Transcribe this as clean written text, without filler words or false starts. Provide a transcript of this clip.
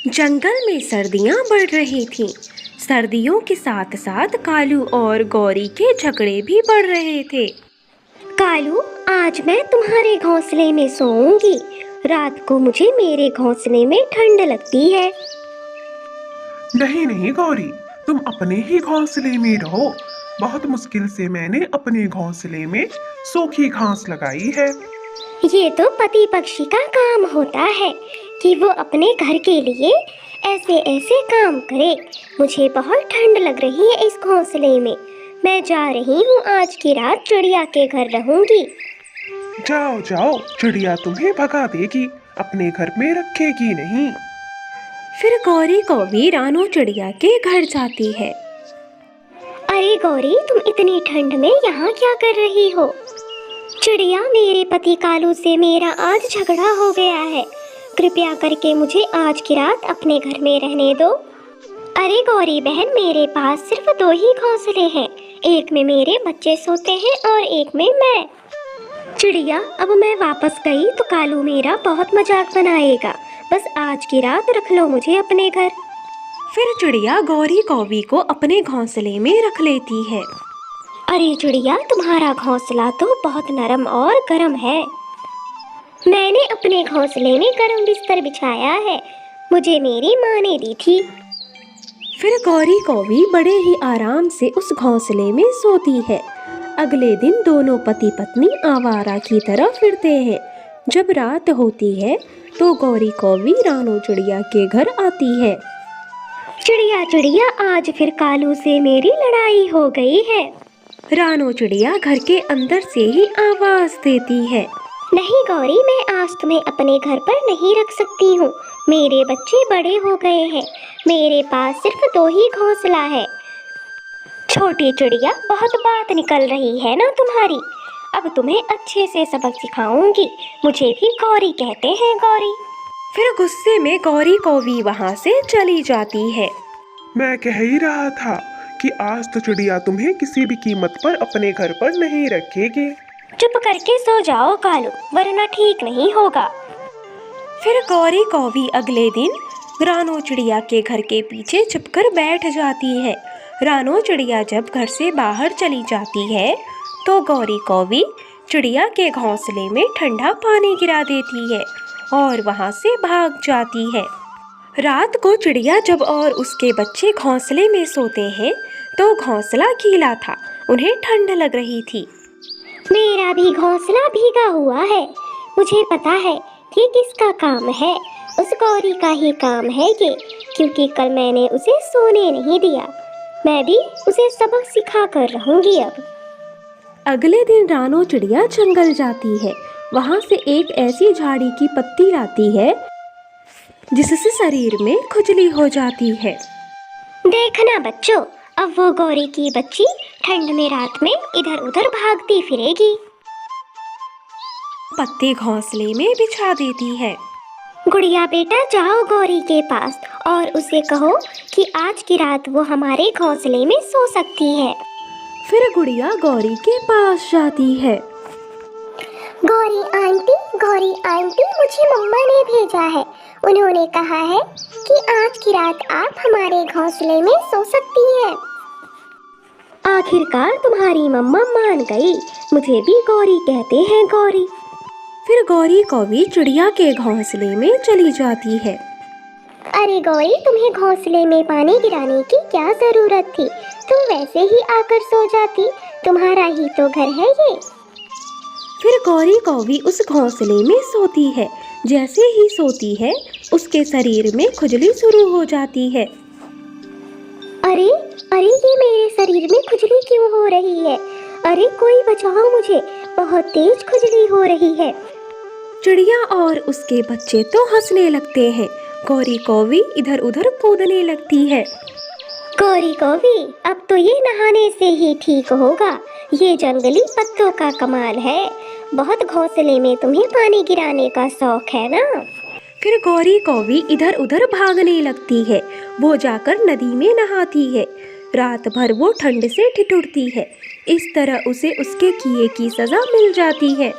जंगल में सर्दियाँ बढ़ रही थीं। सर्दियों के साथ साथ कालू और गौरी के झगड़े भी बढ़ रहे थे। कालू, आज मैं तुम्हारे घोंसले में सोऊंगी। रात को मुझे मेरे घोंसले में ठंड लगती है। नहीं नहीं गौरी, तुम अपने ही घोंसले में रहो। बहुत मुश्किल से मैंने अपने घोंसले में सूखी घास लगाई है। ये तो पति पक्षी का काम होता है कि वो अपने घर के लिए ऐसे ऐसे काम करे। मुझे बहुत ठंड लग रही है इस घोंसले में। मैं जा रही हूँ, आज की रात चिड़िया के घर रहूंगी। जाओ जाओ, चिड़िया तुम्हें भगा देगी, अपने घर में रखेगी नहीं। फिर गौरी कौवी रानो चिड़िया के घर जाती है। अरे गौरी, तुम इतनी ठंड में यहाँ क्या कर रही हो? चिड़िया, मेरे पति कालू से मेरा आज झगड़ा हो गया है। कृपया करके मुझे आज की रात अपने घर में रहने दो। अरे गौरी बहन, मेरे पास सिर्फ 2 ही घोंसले हैं। एक में मेरे बच्चे सोते हैं और एक में मैं। चिड़िया, अब मैं वापस गई तो कालू मेरा बहुत मजाक बनाएगा। बस आज की रात रख लो मुझे अपने घर। फिर चिड़िया गौरी कौवी को अपने घोंसले में रख लेती है। अरे चिड़िया, तुम्हारा घोंसला तो बहुत नरम और गर्म है। मैंने अपने घोंसले में गर्म बिस्तर बिछाया है, मुझे मेरी माँ ने दी थी। फिर गौरी कौवी बड़े ही आराम से उस घोंसले में सोती है। अगले दिन दोनों पति पत्नी आवारा की तरह फिरते हैं। जब रात होती है तो गौरी कौवी रानो चिड़िया के घर आती है। चिड़िया चिड़िया, आज फिर कालू से मेरी लड़ाई हो गई है। रानो चिड़िया घर के अंदर से ही आवाज देती है। नहीं गौरी, मैं आज तुम्हें अपने घर पर नहीं रख सकती हूँ। मेरे बच्चे बड़े हो गए हैं, मेरे पास सिर्फ 2 ही घोंसला है। छोटी चिड़िया, बहुत बात निकल रही है ना तुम्हारी। अब तुम्हें अच्छे से सबक सिखाऊंगी। मुझे भी गौरी कहते हैं, गौरी। फिर गुस्से में गौरी कौवी वहाँ से चली जाती है। मैं कह ही रहा था कि आज तो चिड़िया तुम्हें किसी भी कीमत पर अपने घर पर नहीं रखेगी। चुप करके सो जाओ कालू, वरना ठीक नहीं होगा। फिर गौरी कौवी अगले दिन रानो चिड़िया के घर के पीछे छुपकर बैठ जाती है। रानो चिड़िया जब घर से बाहर चली जाती है तो गौरी कौवी चिड़िया के घोंसले में ठंडा पानी गिरा देती है और वहाँ से भाग जाती है। रात को चिड़िया जब और उसके बच्चे घोंसले में सोते हैं तो घोंसला गीला था, उन्हें ठंड लग रही थी। मेरा भी घोंसला भीगा हुआ है। मुझे पता है कि किसका काम है। उस गौरी का ही काम है ये, क्योंकि कल मैंने उसे सोने नहीं दिया। मैं भी उसे सबक सिखा कर रहूंगी अब। अगले दिन रानो चिड़िया जंगल जाती है। वहाँ से एक ऐसी झाड़ी की पत्ती लाती है जिससे शरीर में खुजली हो जाती है। देखना बच्चों, अब वो गौरी की बच्ची ठंड में रात में इधर उधर भागती फिरेगी। पत्ते घोंसले में बिछा देती है। गुड़िया बेटा, जाओ गौरी के पास और उसे कहो कि आज की रात वो हमारे घोंसले में सो सकती है। फिर गुड़िया गौरी के पास जाती है। गौरी आंटी, मुझे मम्मा ने भेजा है। उन्होंने कहा है कि आज की रात आप हमारे घोंसले में सो सकती हैं। आखिरकार तुम्हारी मम्मा मान गई। मुझे भी गौरी कहते हैं, गौरी। फिर गौरी कौवी चिड़िया के घोंसले में चली जाती है। अरे गौरी, तुम्हें घोंसले में पानी गिराने की क्या जरूरत थी? तुम वैसे ही आकर सो जाती, तुम्हारा ही तो घर है ये। फिर गौरी कौवी उस घोंसले में सोती है। जैसे ही सोती है उसके शरीर में खुजली शुरू हो जाती है। अरे ये मेरे शरीर में खुजली क्यों हो रही है? अरे कोई बचाओ मुझे, बहुत तेज खुजली हो रही है। चिड़िया और उसके बच्चे तो हंसने लगते हैं। गौरी कौवी इधर उधर कूदने लगती है। गौरी कौवी, अब तो ये नहाने से ही ठीक होगा। ये जंगली पत्तों का कमाल है। बहुत घोंसले में तुम्हें पानी गिराने का शौक है ना। फिर गौरी कौवी इधर उधर भागने लगती है। वो जाकर नदी में नहाती है। रात भर वो ठंड से ठिठुरती है। इस तरह उसे उसके किए की सजा मिल जाती है।